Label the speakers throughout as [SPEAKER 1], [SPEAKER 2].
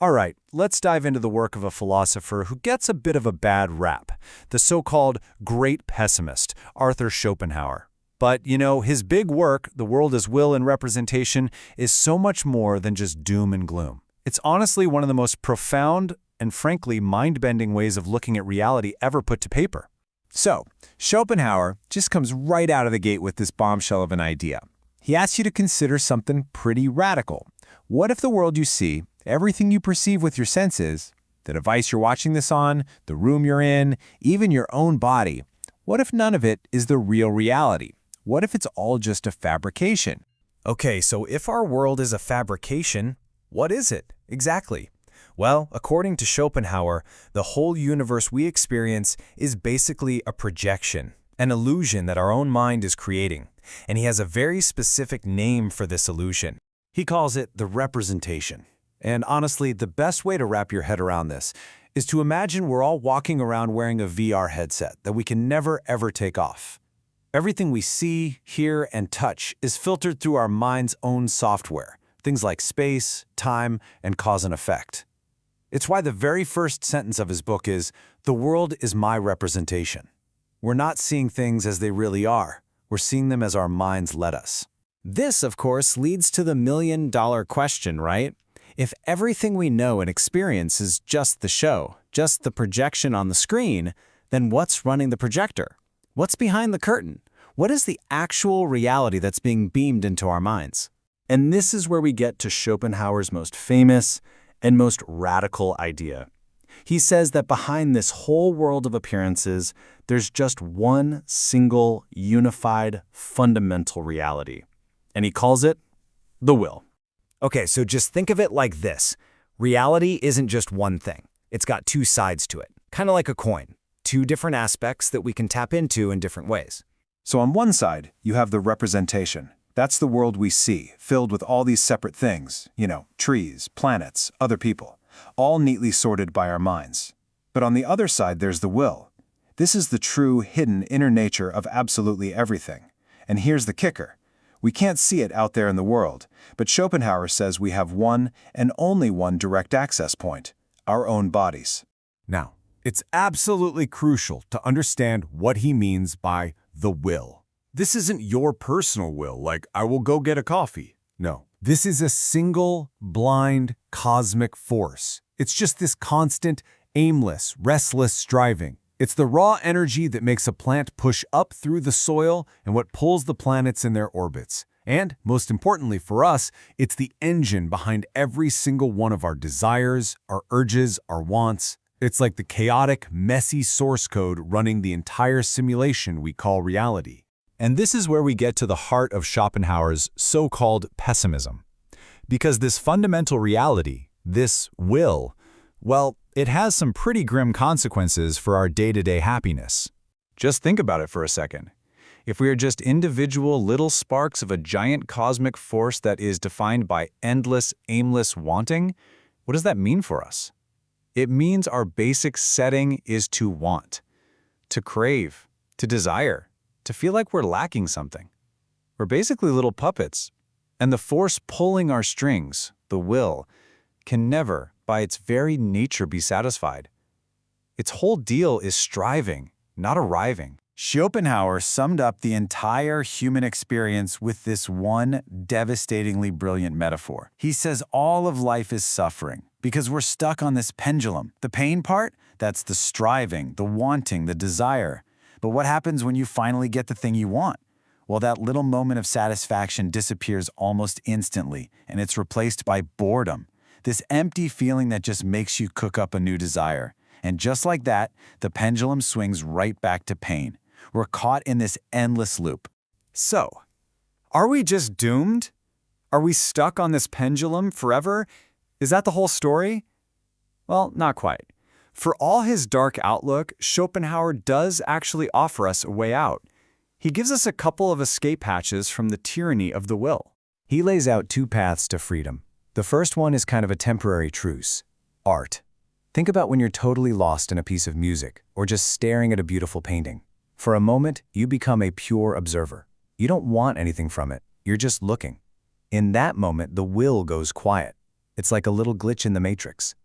[SPEAKER 1] All right, let's dive into the work of a philosopher who gets a bit of a bad rap, the so-called great pessimist, Arthur Schopenhauer. But, his big work, The World as Will and Representation, is so much more than just doom and gloom. It's honestly one of the most profound and frankly mind-bending ways of looking at reality ever put to paper.
[SPEAKER 2] So, Schopenhauer just comes right out of the gate with this bombshell of an idea. He asks you to consider something pretty radical. What if the world you see, everything you perceive with your senses, the device you're watching this on, the room you're in, even your own body, what if none of it is the real reality? What if it's all just a fabrication?
[SPEAKER 1] Okay, so if our world is a fabrication, what is it exactly? Well, according to Schopenhauer, the whole universe we experience is basically a projection, an illusion that our own mind is creating. And he has a very specific name for this illusion. He calls it the representation. And honestly, the best way to wrap your head around this is to imagine we're all walking around wearing a VR headset that we can never, ever take off. Everything we see, hear, and touch is filtered through our mind's own software, things like space, time, and cause and effect. It's why the very first sentence of his book is, "The world is my representation." We're not seeing things as they really are. We're seeing them as our minds let us. This, of course, leads to the million-dollar question, right? If everything we know and experience is just the show, just the projection on the screen, then what's running the projector? What's behind the curtain? What is the actual reality that's being beamed into our minds? And this is where we get to Schopenhauer's most famous and most radical idea. He says that behind this whole world of appearances, there's just one single, unified, fundamental reality. And he calls it the will. Okay, so just think of it like this. Reality isn't just one thing. It's got two sides to it, kind of like a coin. Two different aspects that we can tap into in different ways.
[SPEAKER 3] So on one side, you have the representation. That's the world we see, filled with all these separate things, trees, planets, other people, all neatly sorted by our minds. But on the other side, there's the will. This is the true, hidden inner nature of absolutely everything. And here's the kicker. We can't see it out there in the world, but Schopenhauer says we have one and only one direct access point, our own bodies.
[SPEAKER 2] Now, it's absolutely crucial to understand what he means by the will. This isn't your personal will, like, I will go get a coffee. No, this is a single, blind, cosmic force. It's just this constant, aimless, restless striving. It's the raw energy that makes a plant push up through the soil and what pulls the planets in their orbits. And, most importantly for us, it's the engine behind every single one of our desires, our urges, our wants. It's like the chaotic, messy source code running the entire simulation we call reality.
[SPEAKER 1] And this is where we get to the heart of Schopenhauer's so-called pessimism. Because this fundamental reality, this will, well, it has some pretty grim consequences for our day-to-day happiness. Just think about it for a second. If we are just individual little sparks of a giant cosmic force that is defined by endless, aimless wanting, what does that mean for us? It means our basic setting is to want, to crave, to desire, to feel like we're lacking something. We're basically little puppets, and the force pulling our strings, the will, can never, by its very nature, be satisfied. Its whole deal is striving, not arriving.
[SPEAKER 3] Schopenhauer summed up the entire human experience with this one devastatingly brilliant metaphor. He says all of life is suffering because we're stuck on this pendulum. The pain part, that's the striving, the wanting, the desire. But what happens when you finally get the thing you want? Well, that little moment of satisfaction disappears almost instantly, and it's replaced by boredom. This empty feeling that just makes you cook up a new desire. And just like that, the pendulum swings right back to pain. We're caught in this endless loop.
[SPEAKER 1] So, are we just doomed? Are we stuck on this pendulum forever? Is that the whole story? Well, not quite. For all his dark outlook, Schopenhauer does actually offer us a way out. He gives us a couple of escape hatches from the tyranny of the will. He lays out two paths to freedom. The first one is kind of a temporary truce. Art. Think about when you're totally lost in a piece of music or just staring at a beautiful painting. For a moment, you become a pure observer. You don't want anything from it. You're just looking. In that moment, the will goes quiet. It's like a little glitch in the matrix.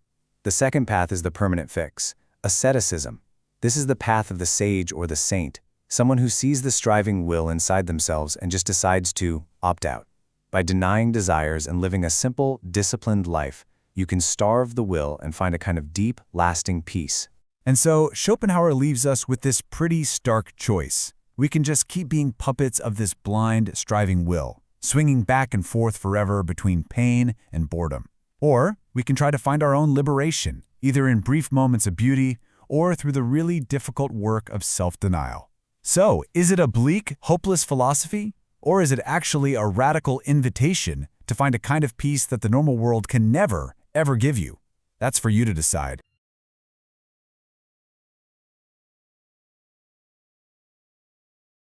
[SPEAKER 1] The second path is the permanent fix, asceticism. This is the path of the sage or the saint, someone who sees the striving will inside themselves and just decides to opt out. By denying desires and living a simple, disciplined life, you can starve the will and find a kind of deep, lasting peace.
[SPEAKER 2] And so Schopenhauer leaves us with this pretty stark choice. We can just keep being puppets of this blind, striving will, swinging back and forth forever between pain and boredom. Or we can try to find our own liberation, either in brief moments of beauty or through the really difficult work of self-denial. So, is it a bleak, hopeless philosophy? Or is it actually a radical invitation to find a kind of peace that the normal world can never, ever give you? That's for you to decide.